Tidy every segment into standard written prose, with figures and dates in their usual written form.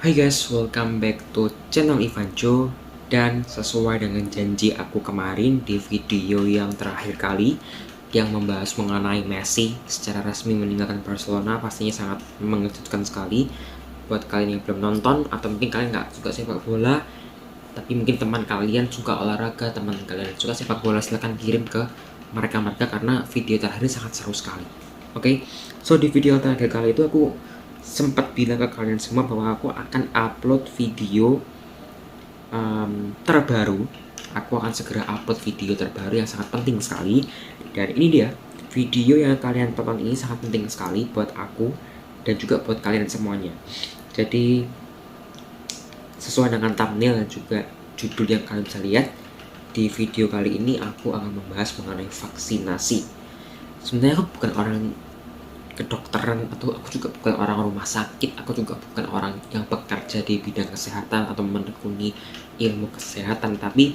Hai guys, welcome back to channel Ivanco. Dan sesuai dengan janji aku kemarin di video yang terakhir kali yang membahas mengenai Messi secara resmi meninggalkan Barcelona, pastinya sangat mengejutkan sekali buat kalian yang belum nonton, atau mungkin kalian nggak suka sepak bola tapi mungkin teman kalian suka olahraga, teman kalian suka sepak bola, silahkan kirim ke mereka karena video terakhir sangat seru sekali. Oke, so di video terakhir kali itu aku sempat bilang ke kalian semua bahwa aku akan upload video terbaru. Aku akan segera upload video terbaru yang sangat penting sekali. Dan ini dia, video yang kalian tonton ini sangat penting sekali buat aku dan juga buat kalian semuanya. Jadi sesuai dengan thumbnail dan juga judul yang kalian bisa lihat, di video kali ini aku akan membahas mengenai vaksinasi. Sebenarnya aku bukan orang kedokteran, atau aku juga bukan orang rumah sakit, aku juga bukan orang yang bekerja di bidang kesehatan atau menekuni ilmu kesehatan, tapi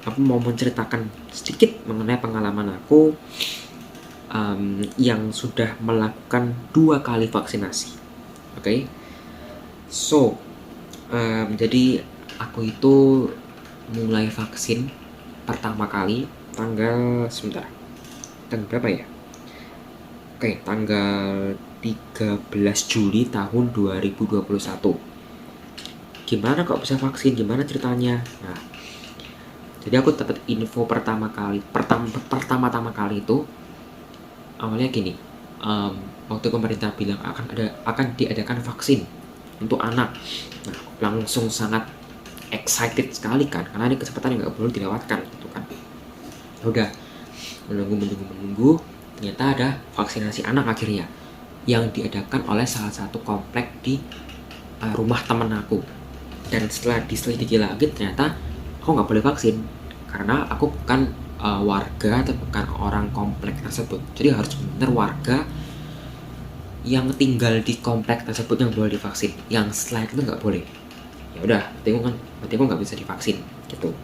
aku mau menceritakan sedikit mengenai pengalaman aku yang sudah melakukan 2 kali vaksinasi. Oke. So jadi aku itu mulai vaksin pertama kali tanggal berapa ya? Oke, tanggal 13 Juli tahun 2021. Gimana kok bisa vaksin? Gimana ceritanya? Nah, jadi aku dapat info pertama tama kali itu awalnya gini. Waktu pemerintah bilang akan diadakan vaksin untuk anak. Nah, langsung sangat excited sekali kan, karena ini kesempatan yang nggak boleh dilewatkan gitu kan. Udah menunggu, ternyata ada vaksinasi anak akhirnya yang diadakan oleh salah satu komplek di rumah temen aku. Dan setelah diselidiki lagi, ternyata aku nggak boleh vaksin karena aku bukan warga atau bukan orang komplek tersebut. Jadi harus benar warga yang tinggal di komplek tersebut yang boleh divaksin. Yang selain itu nggak boleh. Ya udah, berarti aku nggak bisa divaksin gitu.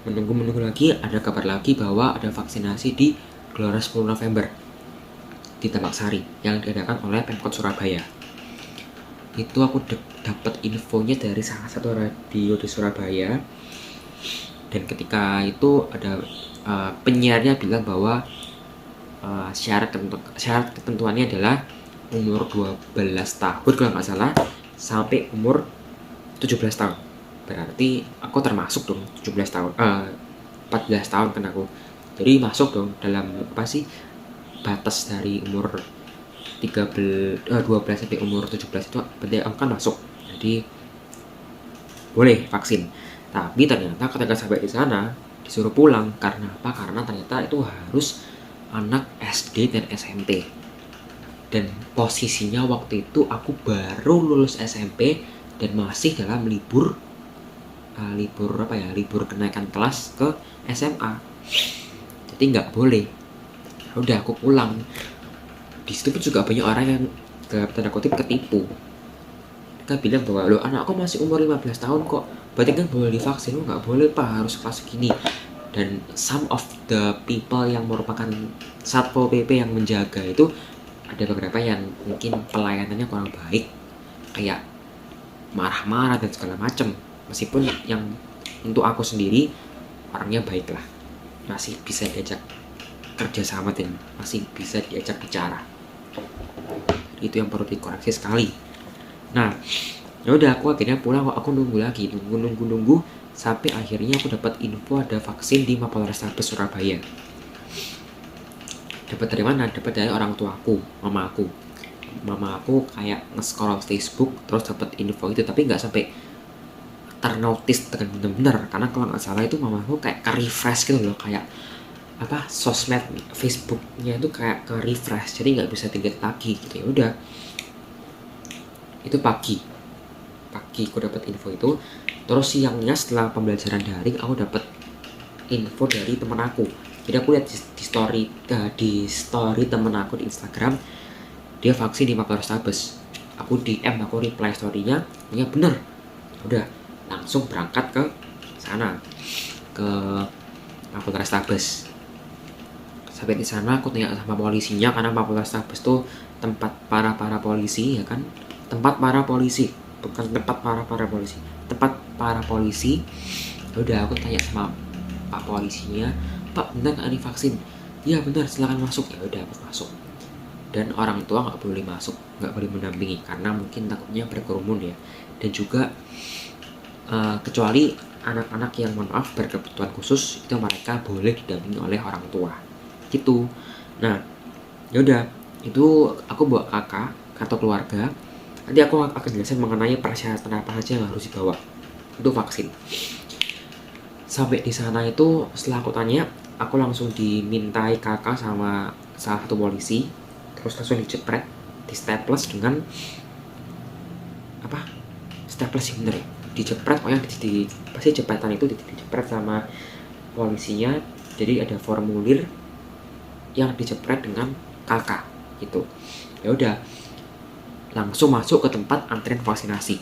Menunggu lagi, ada kabar lagi bahwa ada vaksinasi di Gelora 10 November di Tambak Sari yang diadakan oleh Pemkot Surabaya. Itu aku dapat infonya dari salah satu radio di Surabaya, dan ketika itu ada penyiarnya bilang bahwa syarat ketentuannya adalah umur 12 tahun kalau nggak salah sampai umur 17 tahun. Berarti aku termasuk dong 17 tahun, 14 tahun kan aku. Jadi masuk dong dalam batas dari umur 12 sampai umur 17 itu berarti aku kan masuk. Jadi boleh vaksin. Tapi ternyata ketika sampai di sana disuruh pulang. Karena apa? Karena ternyata itu harus anak SD dan SMP. Dan posisinya waktu itu aku baru lulus SMP dan masih dalam libur kenaikan kelas ke SMA. Jadi nggak boleh. Udah, aku pulang. Di situ pun juga banyak orang yang dalam tanda kutip ketipu. Mereka bilang bahwa lo anakku masih umur 15 tahun kok, berarti kan boleh divaksin. Lo nggak boleh pak, harus kelas segini. Dan some of the people yang merupakan Satpol PP yang menjaga itu, ada beberapa yang mungkin pelayanannya kurang baik, kayak marah-marah dan segala macam. Meskipun yang untuk aku sendiri orangnya baik lah, masih bisa diajak kerja sama dan masih bisa diajak bicara. Itu yang perlu dikoreksi sekali. Nah, ya udah, aku akhirnya pulang. Aku nunggu sampai akhirnya aku dapat info ada vaksin di Mapolrestabes Surabaya. Dapat dari mana? Dapat dari orang tua aku, mama aku kayak nge-scroll Facebook terus dapat info itu, tapi nggak sampai ternotis dengan benar-benar, karena kalau nggak salah itu mama aku kayak ke-refresh gitu loh, kayak sosmed Facebooknya itu kayak ke-refresh, jadi nggak bisa dilihat lagi gitu. Ya udah, itu pagi aku dapat info itu. Terus siangnya setelah pembelajaran daring aku dapat info dari teman aku. Jadi aku lihat di story temen aku di Instagram, dia vaksin di Mapolrestabes. Aku DM, aku reply storynya, ya bener. Udah, langsung berangkat ke sana, ke Mapolrestabes. Sampai di sana aku tanya sama polisinya, karena Mapolrestabes tuh tempat para polisi ya kan, tempat para polisi. bukan tempat para polisi, tempat para polisi. Udah aku tanya sama pak polisinya, "Pak, benar nggak ini vaksin?" "Ya benar, silakan masuk." Ya udah aku masuk. Dan orang tua nggak boleh masuk, nggak boleh mendampingi karena mungkin takutnya berkerumun ya. Dan juga kecuali anak-anak yang mohon maaf berkebutuhan khusus, itu mereka boleh didampingi oleh orang tua gitu. Nah yaudah, itu aku bawa kakak atau keluarga. Nanti aku akan jelasin mengenai persyaratan apa saja yang harus dibawa untuk vaksin. Sampai di sana itu setelah aku tanya, aku langsung dimintai kakak sama salah satu polisi, terus langsung dijepret, di staples dengan apa? Staples sih bener ya, dijepret. Pokoknya pasti jepretan itu dijepret sama polisinya. Jadi ada formulir yang dijepret dengan kakak gitu. Ya udah, langsung masuk ke tempat antrian vaksinasi.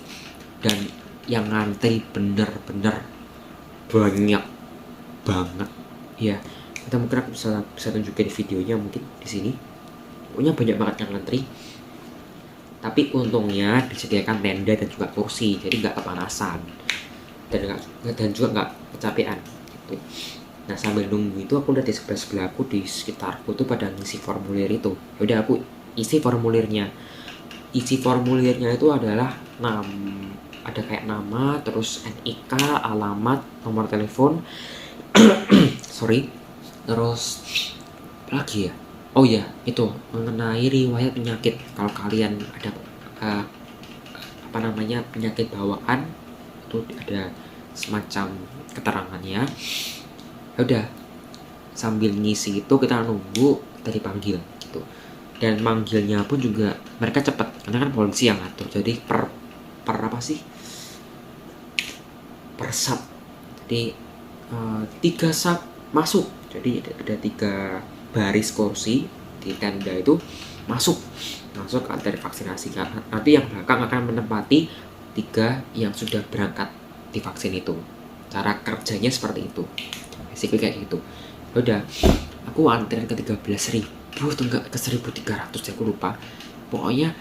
Dan yang ngantri bener-bener banyak banget ya. Kita mungkin aku bisa tunjukin videonya mungkin di sini. Pokoknya banyak banget yang ngantri. Tapi untungnya disediakan tenda dan juga kursi, jadi nggak kepanasan dan juga nggak kecapean gitu. Nah sambil nunggu itu aku lihat di sebelah aku, di sekitarku tuh pada ngisi formulir itu. Udah aku isi formulirnya. Itu adalah ada kayak nama, terus NIK, alamat, nomor telepon, sorry, terus apa lagi ya? Oh ya, itu mengenai riwayat penyakit. Kalau kalian ada penyakit bawaan, itu ada semacam keterangannya. Ya udah, sambil ngisi itu kita nunggu kita dipanggil gitu. Dan manggilnya pun juga mereka cepat karena kan polisi yang ngatur. Jadi per sub. Jadi 3 sub masuk. Jadi ada 3 baris kursi di tenda itu masuk ke antrian vaksinasi. Nanti yang belakang akan menempati 3 yang sudah berangkat divaksin itu. Cara kerjanya seperti itu. Basically kayak gitu. Udah, aku antrian ke 13.000 atau enggak ke 1.300 ya, aku lupa. Pokoknya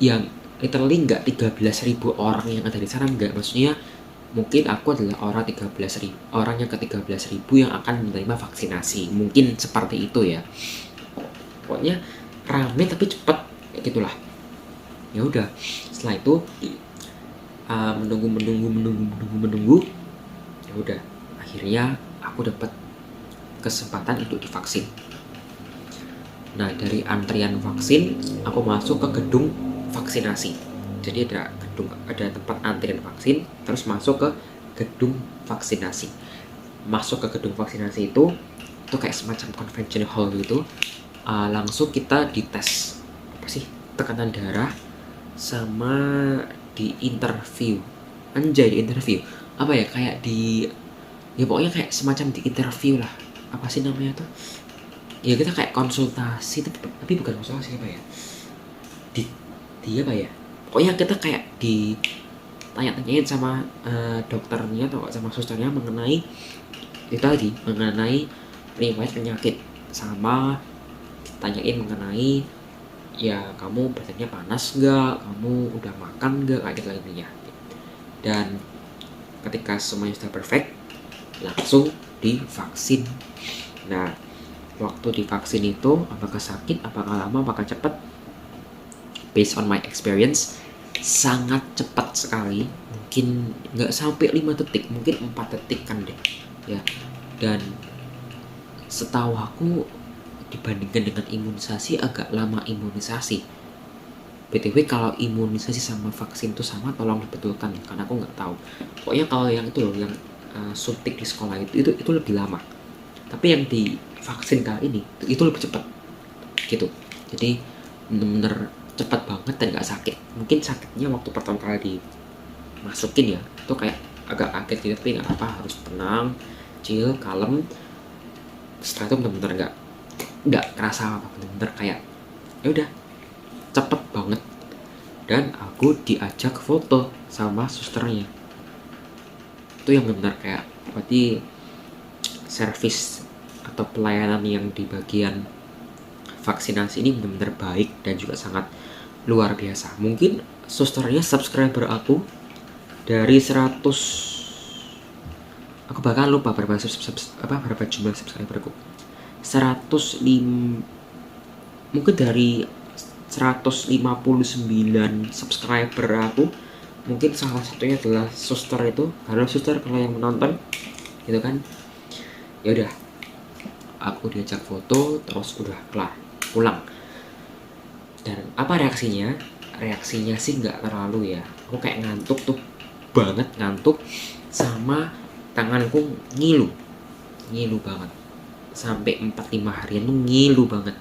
yang literally enggak 13.000 orang yang ada di sana, enggak. Maksudnya mungkin aku adalah orang yang ke 13.000 yang akan menerima vaksinasi. Mungkin seperti itu ya. Pokoknya rame tapi cepet kayak gitulah. Ya udah, setelah itu menunggu. Ya udah, akhirnya aku dapat kesempatan untuk divaksin. Nah dari antrian vaksin aku masuk ke gedung vaksinasi. Jadi ada tempat antrian vaksin, terus masuk ke gedung vaksinasi. Masuk ke gedung vaksinasi itu kayak semacam convention hall gitu. Langsung kita dites apa sih, tekanan darah sama di interview. Anjay, di interview apa ya, kayak ya pokoknya kayak semacam di interview lah. Apa sih namanya tuh ya, kita kayak konsultasi tapi bukan konsultasi, apa ya, di apa ya, pokoknya kita kayak ditanya-tanyain sama dokternya atau sama susternya mengenai itu tadi, mengenai riwayat penyakit, sama ditanyain mengenai ya kamu badannya panas nggak, kamu udah makan nggak, kayak gitu intinya. Dan ketika semuanya sudah perfect, langsung divaksin. Nah waktu divaksin itu apakah sakit, apakah lama, apakah cepat? Based on my experience, sangat cepat sekali. Mungkin nggak sampai 5 detik, mungkin 4 detik kan deh ya. Dan setahu aku dibandingkan dengan imunisasi agak lama imunisasi. BTW kalau imunisasi sama vaksin itu sama, tolong dibetulkan ya, karena aku nggak tahu. Pokoknya kalau yang itu loh, yang suntik di sekolah itu lebih lama. Tapi yang di vaksin kali ini itu lebih cepat gitu. Jadi bener-bener cepat banget dan nggak sakit. Mungkin sakitnya waktu pertama kali dimasukin ya, itu kayak agak kaget gitu, tapi nggak apa, harus tenang, chill, kalem. Setelah itu bener-bener nggak kerasa apa, bener-bener kayak ya udah cepet banget. Dan aku diajak foto sama susternya. Itu yang benar kayak berarti servis atau pelayanan yang di bagian vaksinasi ini benar-benar baik dan juga sangat luar biasa. Mungkin susternya subscriber aku dari 100, aku bahkan lupa berapa jumlah subscriberku. 105, mungkin dari 159 subscriber aku, mungkin salah satunya adalah suster itu. Karena suster kalau yang menonton gitu kan, ya udah, aku diajak foto terus udah kelar, pulang. Dan apa reaksinya? Reaksinya sih nggak terlalu ya, aku kayak ngantuk tuh, banget ngantuk, sama tanganku ngilu banget, sampai 4-5 harian tuh ngilu banget,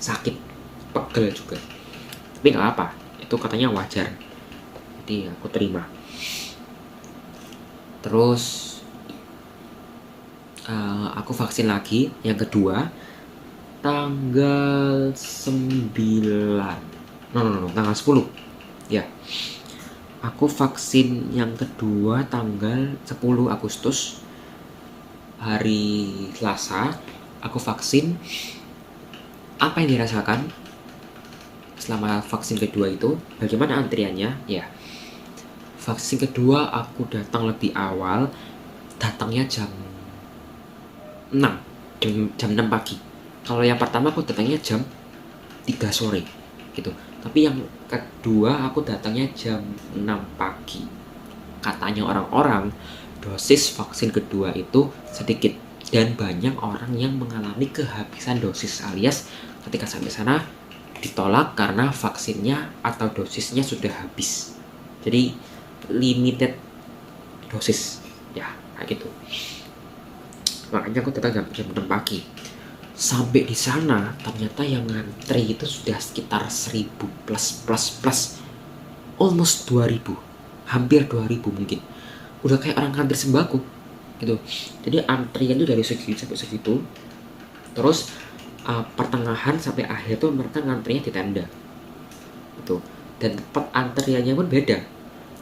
sakit, pegel juga. Tapi nggak apa, itu katanya wajar, jadi aku terima. Terus aku vaksin lagi yang kedua tanggal 9, tanggal 10 ya. Aku vaksin yang kedua tanggal 10 Agustus, hari Selasa. Aku vaksin. Apa yang dirasakan selama vaksin kedua itu? Bagaimana antriannya? Ya, vaksin kedua aku datang lebih awal, datangnya jam 6 pagi. Kalau yang pertama aku datangnya jam 3 sore gitu. Tapi yang kedua aku datangnya jam 6 pagi. Katanya orang-orang, dosis vaksin kedua itu sedikit dan banyak orang yang mengalami kehabisan dosis, alias ketika sampai sana ditolak karena vaksinnya atau dosisnya sudah habis. Jadi limited dosis ya, kayak gitu. Makanya aku datang jam 6 pagi. Sampai di sana ternyata yang ngantri itu sudah sekitar 1000 plus, almost 2000, hampir 2000 mungkin. Udah kayak orang ngantri sembako gitu. Jadi antrian itu dari segitu sampai segitu. Terus pertengahan sampai akhir tuh mereka ngantrinya di tenda gitu. Dan tempat antriannya pun beda.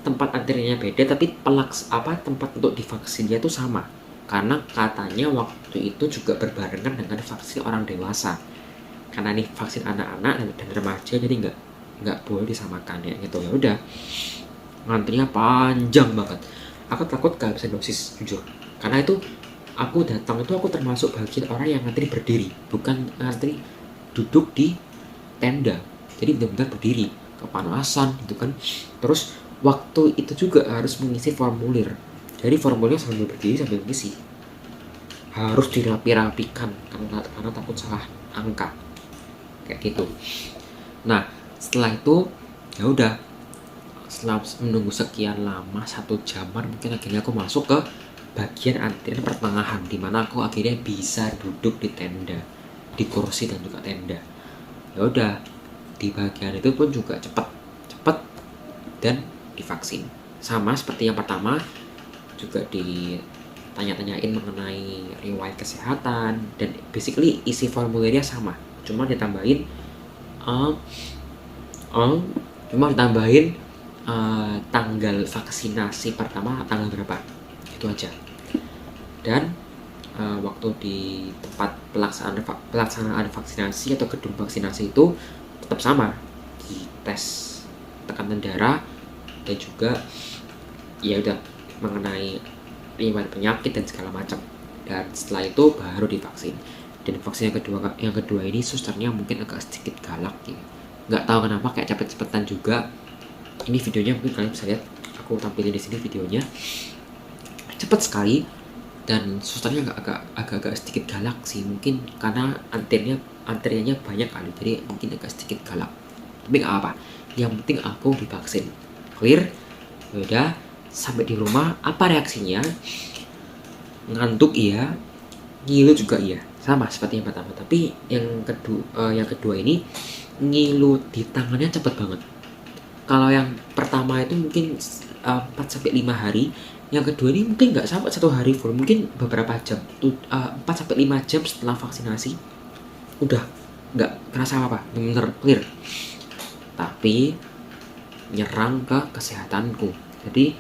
Tempat antriannya beda, tapi tempat untuk divaksinnya itu sama. Karena katanya waktu itu juga berbarengan dengan vaksin orang dewasa. Karena nih vaksin anak-anak dan remaja, jadi nggak boleh disamakan ya gitu. Ya udah, ngantrinya panjang banget. Aku takut kehabisan dosis, jujur. Karena itu aku datang itu aku termasuk bagian orang yang ngantri berdiri, bukan ngantri duduk di tenda. Jadi benar-benar berdiri, kepanasan gitu kan. Terus waktu itu juga harus mengisi formulir. Jadi formulirnya sambil berdiri sambil ngisi, harus dirapi-rapikan karena takut salah angka kayak gitu. Nah setelah itu ya udah, setelah menunggu sekian lama 1 jaman mungkin, akhirnya aku masuk ke bagian antrian pertengahan, dimana aku akhirnya bisa duduk di tenda, di kursi dan juga tenda. Ya udah, di bagian itu pun juga cepet dan divaksin. Sama seperti yang pertama, juga ditanya-tanyain mengenai riwayat kesehatan, dan basically isi formulirnya sama, cuma ditambahin tanggal vaksinasi pertama tanggal berapa, itu aja. Dan waktu di tempat pelaksanaan vaksinasi atau gedung vaksinasi itu tetap sama, di tes tekanan darah dan juga ya udah mengenai riwayat penyakit dan segala macam. Dan setelah itu baru divaksin. Dan vaksin yang kedua ini susternya mungkin agak sedikit galak ya. Nggak tahu kenapa, kayak cepet-cepetan juga. Ini videonya mungkin kalian bisa lihat, aku tampilin di sini videonya. Cepet sekali, dan susternya agak sedikit galak sih, mungkin karena antriannya banyak kali, jadi mungkin agak sedikit galak. Tapi nggak apa, yang penting aku divaksin. Clear? Udah, sampai di rumah apa reaksinya? Ngantuk iya, ngilu juga iya, sama seperti yang pertama. Tapi yang kedua ini ngilu di tangannya cepet banget. Kalau yang pertama itu mungkin 4-5 hari, yang kedua ini mungkin nggak sampai 1 hari full, mungkin beberapa jam, 4-5 jam setelah vaksinasi udah nggak kerasa apa, bener clear. Tapi nyerang ke kesehatanku. Jadi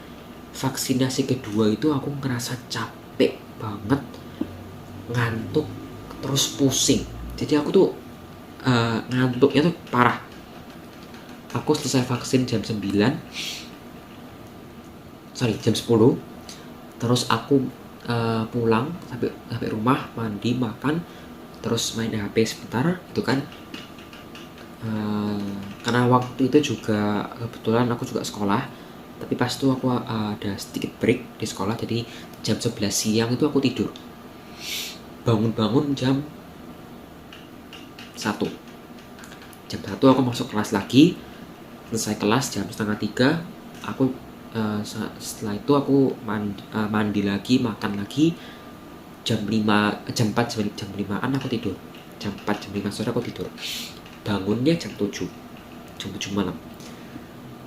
vaksinasi kedua itu aku ngerasa capek banget, ngantuk, terus pusing. Jadi aku tuh ngantuknya tuh parah. Aku selesai vaksin jam 9, jam 10. Terus aku pulang sampai rumah, mandi, makan, terus main HP sebentar gitu kan. Karena waktu itu juga kebetulan aku juga sekolah, tapi pas itu aku ada sedikit break di sekolah, jadi jam 11 siang itu aku tidur. Bangun-bangun jam 1. Jam 1 aku masuk kelas lagi, selesai kelas jam setengah 3. Aku setelah itu aku mandi lagi, makan lagi. Jam 4 jam 5-an aku tidur. Jam 4 jam 5 sore aku tidur. Bangunnya jam 7 malam.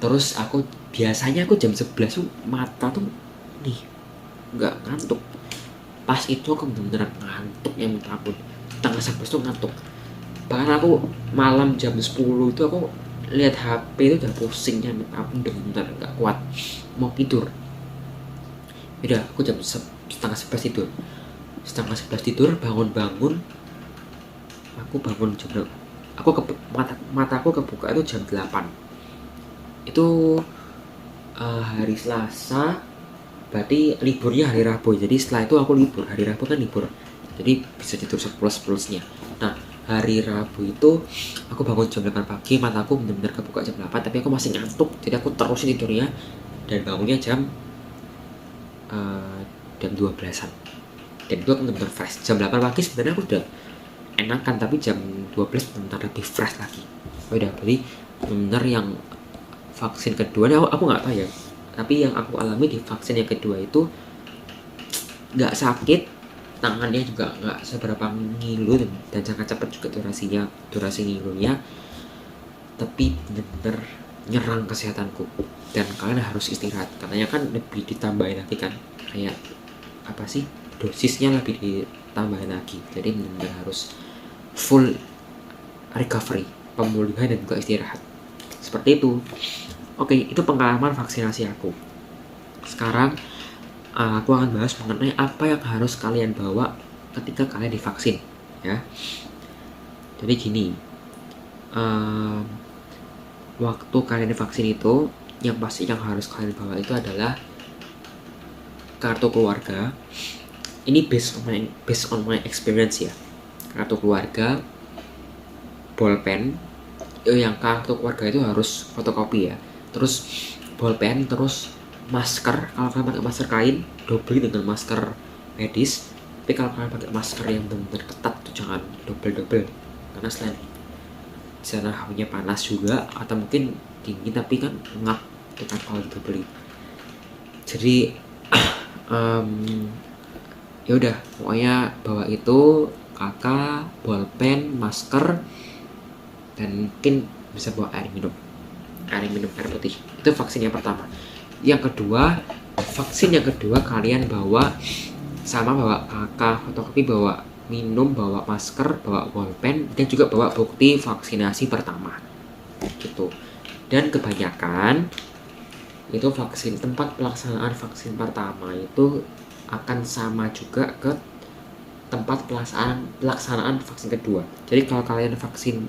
Terus biasanya aku jam 11 tuh mata tuh nih nggak ngantuk. Pas itu aku bener-bener ngantuk yang minta ampun. Setengah 11 tuh ngantuk. Bahkan aku malam jam 10 itu aku lihat HP itu udah pusingnya minta ampun, bener-bener nggak kuat mau tidur. Udah aku jam setengah 11 tidur. Setengah 11 tidur, bangun. Aku bangun jam berapa? Mata aku kebuka itu jam 8. Itu hari Selasa, berarti liburnya hari Rabu. Jadi setelah itu aku libur. Hari Rabu kan libur, jadi bisa tidur sepulas-pulasnya. Nah, hari Rabu itu aku bangun jam 8 pagi, mataku benar-benar kebuka jam 8, tapi aku masih ngantuk. Jadi aku terusin tidurnya dan bangunnya jam 12-an. Dan itu aku benar-benar fresh. Jam 8 pagi sebenarnya aku udah enakan, tapi jam 12 benar-benar lebih fresh lagi. Udah, berarti benar yang vaksin kedua ini aku nggak tahu ya, tapi yang aku alami di vaksin yang kedua itu nggak sakit, tangannya juga nggak seberapa ngilu, dan sangat cepat juga durasi ngilunya, tapi benar-benar nyerang kesehatanku. Dan kalian harus istirahat, katanya kan lebih ditambahin lagi kan, kayak apa sih, dosisnya lebih ditambahin lagi. Jadi benar-benar harus full recovery, pemulihan dan juga istirahat, seperti itu. Oke, itu pengalaman vaksinasi aku. Sekarang aku akan bahas mengenai apa yang harus kalian bawa ketika kalian divaksin, ya. Jadi gini, waktu kalian divaksin itu yang pasti yang harus kalian bawa itu adalah kartu keluarga. Ini based on my experience ya. Kartu keluarga, bolpen. Yang kartu keluarga itu harus fotokopi ya. Terus bolpen, terus masker. Kalau kalian pakai masker kain, double dengan masker medis. Tapi kalau kalian pakai masker yang benar-benar ketat tuh jangan double, karena selain di sana hawanya panas juga, atau mungkin dingin tapi kan ngap itu kan kalau double. Jadi ya udah, pokoknya bawa itu kakak, bolpen, masker, dan mungkin bisa bawa air minum air putih. Itu vaksin yang pertama. Vaksin yang kedua kalian bawa kakak, fotokopi, bawa minum, bawa masker, bawa bolpen, dan juga bawa bukti vaksinasi pertama gitu. Dan kebanyakan itu tempat pelaksanaan vaksin pertama itu akan sama juga ke tempat pelaksanaan vaksin kedua. Jadi kalau kalian vaksin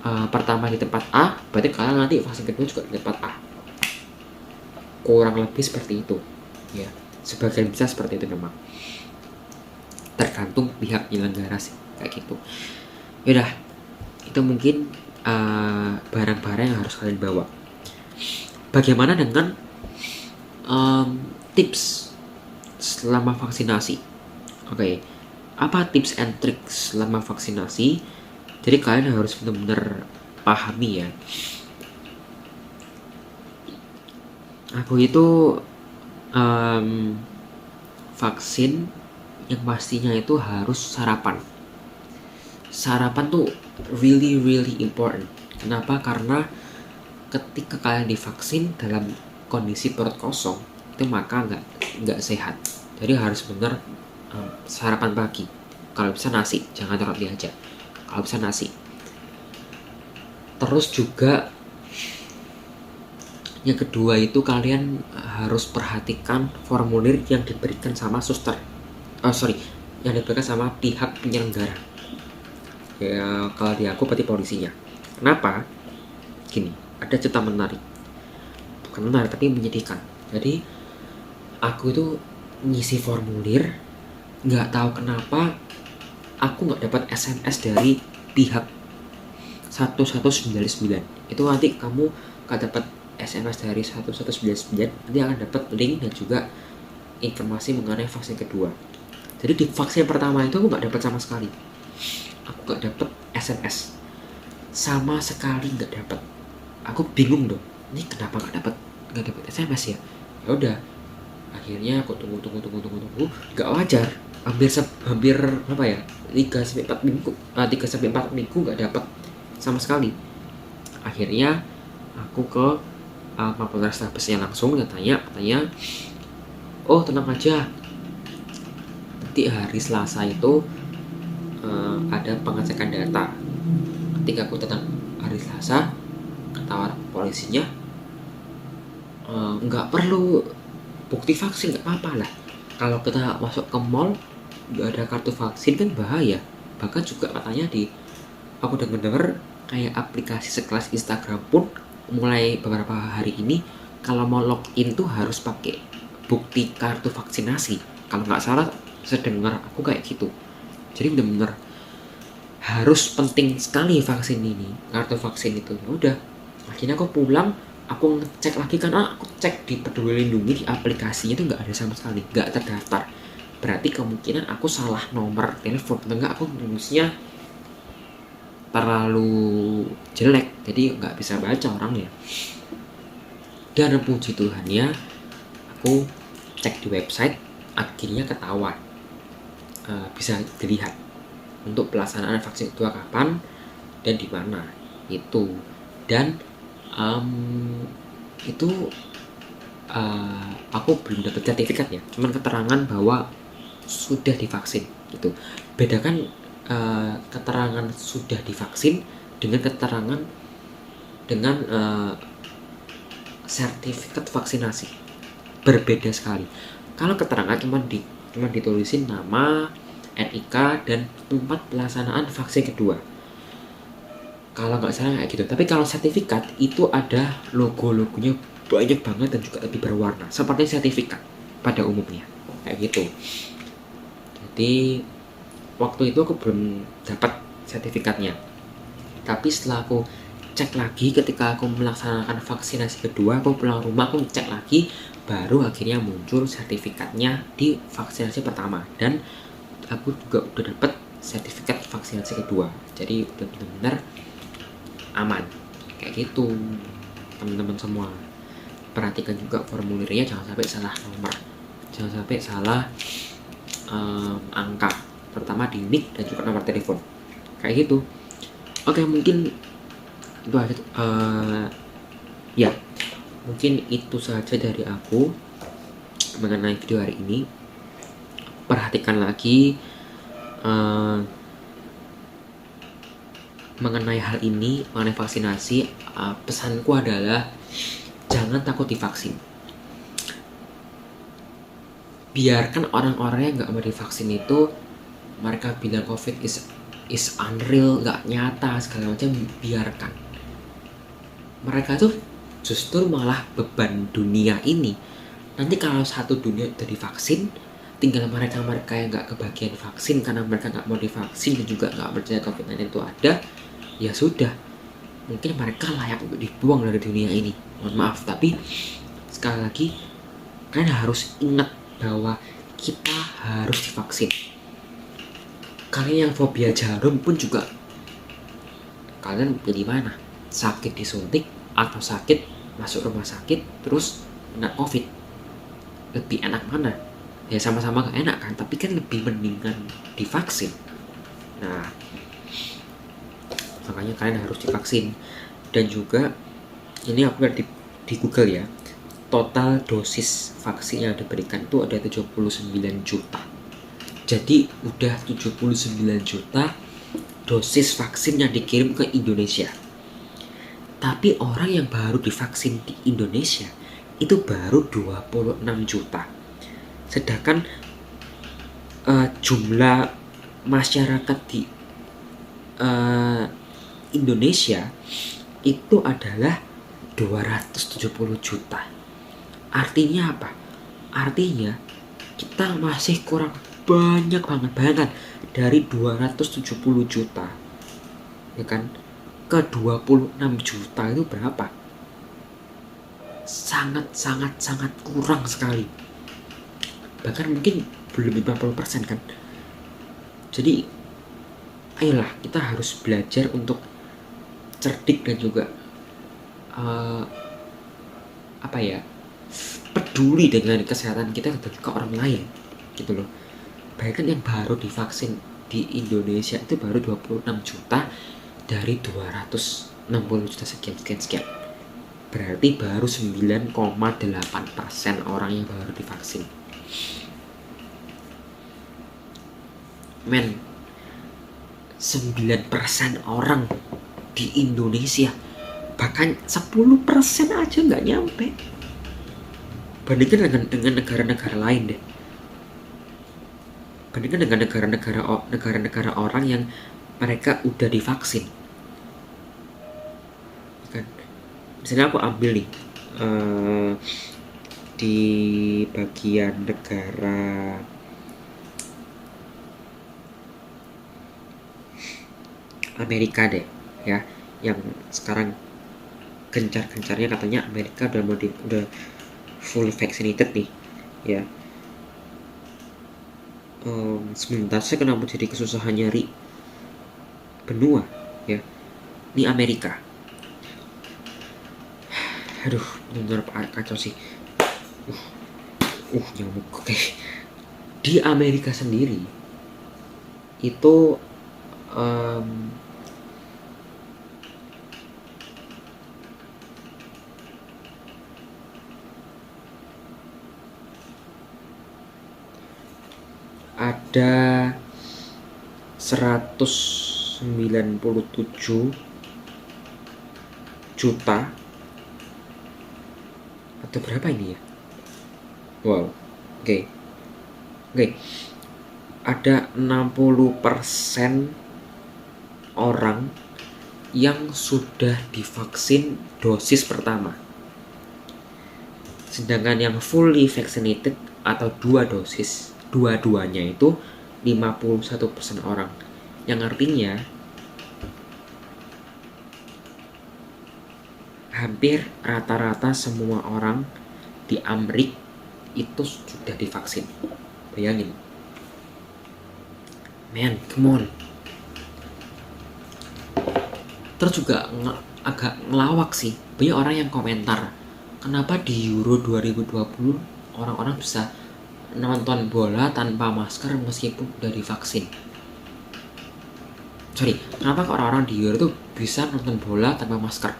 pertama di tempat A, berarti kalian nanti vaksin kedua juga di tempat A. Kurang lebih seperti itu ya. Sebagian besar seperti itu memang. Tergantung pihak penyelenggara sih, kayak gitu. Yaudah, itu mungkin barang-barang yang harus kalian bawa. Bagaimana dengan tips selama vaksinasi? Oke, apa tips and tricks selama vaksinasi? Jadi kalian harus benar-benar pahami ya. Aku itu vaksin yang pastinya itu harus sarapan. Sarapan tuh really important. Kenapa? Karena ketika kalian divaksin dalam kondisi perut kosong, itu maka nggak sehat. Jadi harus benar sarapan pagi. Kalau bisa nasi, jangan roti aja. Kalau bisa nasi. Terus juga yang kedua itu kalian harus perhatikan formulir yang diberikan sama suster. Yang diberikan sama pihak penyelenggara. Ya, kalau di aku berarti polisinya. Kenapa? Gini. ada cerita menarik, bukan menarik tapi menyedihkan. Jadi aku itu ngisi formulir, nggak tahu kenapa aku nggak dapat SMS dari pihak 1199. Itu nanti kamu nggak dapat SMS dari 1199, nanti akan dapat link dan juga informasi mengenai vaksin kedua. Jadi di vaksin pertama itu aku nggak dapat sama sekali, aku nggak dapat SMS sama sekali, nggak dapat. Aku bingung dong, ini kenapa nggak dapat SMS ya. Ya udah, akhirnya aku tunggu, nggak wajar, hampir apa ya, 3 sampai 4 minggu nggak dapat sama sekali. Akhirnya aku ke Mapolres Tabesnya langsung tanya, oh tenang aja, nanti hari Selasa itu ada pengecekan data. Ketika aku datang hari Selasa, kata orang polisinya, nggak perlu bukti vaksin, nggak apa-apa lah. Kalau kita masuk ke mall nggak ada kartu vaksin kan bahaya. Bahkan juga katanya aku dengar kayak aplikasi sekelas Instagram pun mulai beberapa hari ini kalau mau login tuh harus pakai bukti kartu vaksinasi. Kalau nggak salah sedengar aku kayak gitu. Jadi benar-benar harus penting sekali vaksin ini, kartu vaksin itu. Ya udah, akhirnya aku pulang, aku ngecek lagi kan, aku cek di Peduli Lindungi, di aplikasinya itu nggak ada sama sekali, nggak terdaftar. Berarti kemungkinan aku salah nomor telepon, atau enggak aku nulisnya terlalu jelek, jadi nggak bisa baca orangnya. Dan puji Tuhannya, aku cek di website, akhirnya ketahuan, bisa dilihat untuk pelaksanaan vaksin kedua kapan dan di mana itu. Dan itu aku belum dapat sertifikat ya, cuman keterangan bahwa sudah divaksin gitu. Bedakan keterangan sudah divaksin dengan keterangan dengan sertifikat vaksinasi, berbeda sekali. Kalau keterangan cuma ditulisin nama, NIK, dan tempat pelaksanaan vaksin kedua, kalau nggak salah kayak gitu. Tapi kalau sertifikat itu ada logo-logonya banyak banget dan juga lebih berwarna, seperti sertifikat pada umumnya kayak gitu. Jadi waktu itu aku belum dapat sertifikatnya, tapi setelah aku cek lagi ketika aku melaksanakan vaksinasi kedua, aku pulang rumah, aku cek lagi, baru akhirnya muncul sertifikatnya di vaksinasi pertama. Dan aku juga udah dapat sertifikat vaksinasi kedua, jadi udah benar-benar aman kayak gitu. Teman-teman semua, perhatikan juga formulirnya, jangan sampai salah nomor, jangan sampai salah angka, terutama di NIK dan juga nomor telepon kayak gitu. Oke, mungkin itu aja, ya mungkin itu saja dari aku mengenai video hari ini. Perhatikan lagi mengenai hal ini, mengenai vaksinasi. Pesanku adalah jangan takut divaksin. Biarkan orang-orang yang nggak mau divaksin itu, mereka bilang COVID is unreal, nggak nyata segala macam, biarkan. Mereka tuh justru malah beban dunia ini. Nanti kalau satu dunia udah divaksin, tinggal mereka yang nggak kebagian vaksin karena mereka nggak mau divaksin dan juga nggak percaya COVID-19 itu ada, ya sudah, mungkin mereka layak untuk dibuang dari dunia ini. Mohon maaf, tapi sekali lagi kalian harus ingat bahwa kita harus divaksin. Kalian yang fobia jarum pun juga, kalian pilih mana? Sakit disuntik atau sakit masuk rumah sakit terus kena COVID? Lebih enak mana? Ya sama-sama gak enak kan, tapi kan lebih mendingan divaksin. Nah, makanya kalian harus divaksin. Dan juga ini aku lihat di Google ya, total dosis vaksin yang diberikan itu ada 79 juta. Jadi udah 79 juta dosis vaksin yang dikirim ke Indonesia. Tapi orang yang baru divaksin di Indonesia itu baru 26 juta. Sedangkan jumlah masyarakat di Indonesia itu adalah 270 juta. Artinya apa? Artinya kita masih kurang banyak banget. Bayangkan dari 270 juta ya kan ke 26 juta itu berapa? Sangat kurang sekali. Bahkan mungkin belum 50% kan. Jadi ayolah kita harus belajar untuk cerdik dan juga peduli dengan kesehatan kita dan ke orang lain gitu loh. Bayangkan yang baru divaksin di Indonesia itu baru 26 juta dari 260 juta sekian. Berarti baru 9,8% orang yang baru divaksin. Men, 9% orang di Indonesia, bahkan 10% aja nggak nyampe. Bandingkan dengan negara-negara lain deh. Bandingkan dengan negara-negara orang yang mereka udah divaksin. Kan? Misalnya aku ambil nih di bagian negara Amerika deh ya, yang sekarang gencar-gencarnya katanya Amerika udah full vaccinated nih ya. Sebentar saya kenapa jadi kesusahan nyari benua ya. Ini Amerika. Aduh, benar kacau sih. Nyamuk. Oke. Di Amerika sendiri itu ada 197 juta atau berapa ini ya? Wow. Oke. Ada 60% orang yang sudah divaksin dosis pertama. Sedangkan yang fully vaccinated atau 2 dosis, dua-duanya itu 51% orang. Yang artinya hampir rata-rata semua orang di Amerika itu sudah divaksin. Bayangin. Man, come on. Terus juga agak ngelawak sih. Banyak orang yang komentar, kenapa di Euro 2020 orang-orang bisa nonton bola tanpa masker meskipun udah divaksin. Kenapa orang-orang di Euro tuh bisa nonton bola tanpa masker?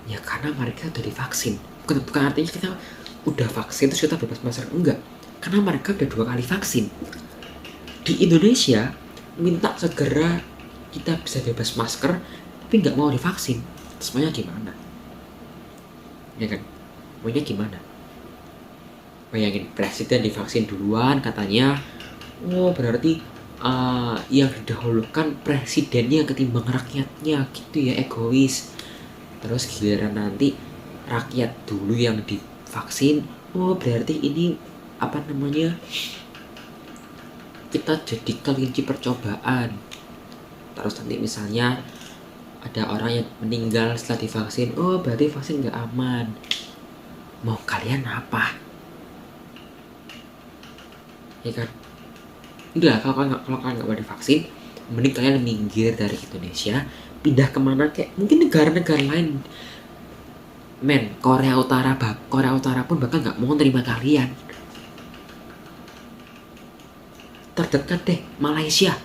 Ya karena mereka udah divaksin. Bukan artinya kita udah vaksin terus kita bebas masker, enggak. Karena mereka udah 2 kali vaksin. Di Indonesia minta segera kita bisa bebas masker tapi nggak mau divaksin. Semuanya gimana? Ya kan? Maunya gimana? Bayangin, presiden divaksin duluan katanya, berarti yang didahulukan presidennya ketimbang rakyatnya gitu ya, egois. Terus giliran nanti rakyat dulu yang divaksin, berarti ini kita jadi kelinci percobaan. Terus nanti misalnya ada orang yang meninggal setelah divaksin, berarti vaksin nggak aman. Mau kalian apa? Ya kan? Udah, kalau kalian nggak mau divaksin, mending kalian minggir dari Indonesia, pindah kemana kayak mungkin negara-negara lain. Men, Korea Utara pun bahkan nggak mau terima kalian. Terdekat deh, Malaysia.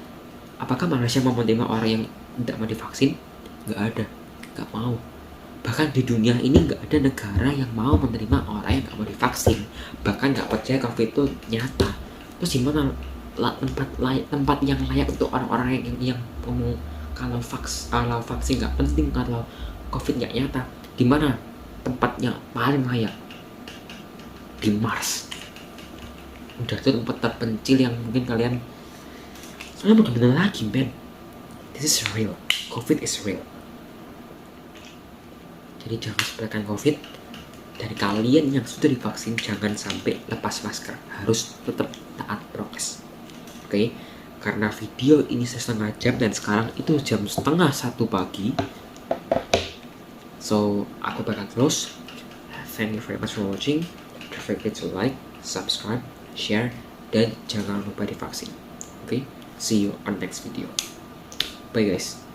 Apakah Malaysia mau menerima orang yang tidak mau divaksin? Nggak ada, nggak mau. Bahkan di dunia ini nggak ada negara yang mau menerima orang yang nggak mau divaksin. Bahkan nggak percaya COVID itu nyata. Terus gimana tempat yang layak untuk orang-orang yang ngomong kalau vaksin nggak penting, kalau COVID nggak nyata? Di mana tempat yang paling layak? Di Mars. Udah itu tempat terpencil yang mungkin kalian mau gimana lagi, man? This is real. COVID is real. Jadi jangan sepelekan COVID. Dan kalian yang sudah divaksin jangan sampai lepas masker, harus tetap taat prokes. Oke, karena video ini setengah jam dan sekarang itu jam setengah 1 pagi. So aku bakal close. Thank you very much for watching. Don't forget to like, subscribe, share, dan jangan lupa divaksin. Okay, see you on next video. Bye guys.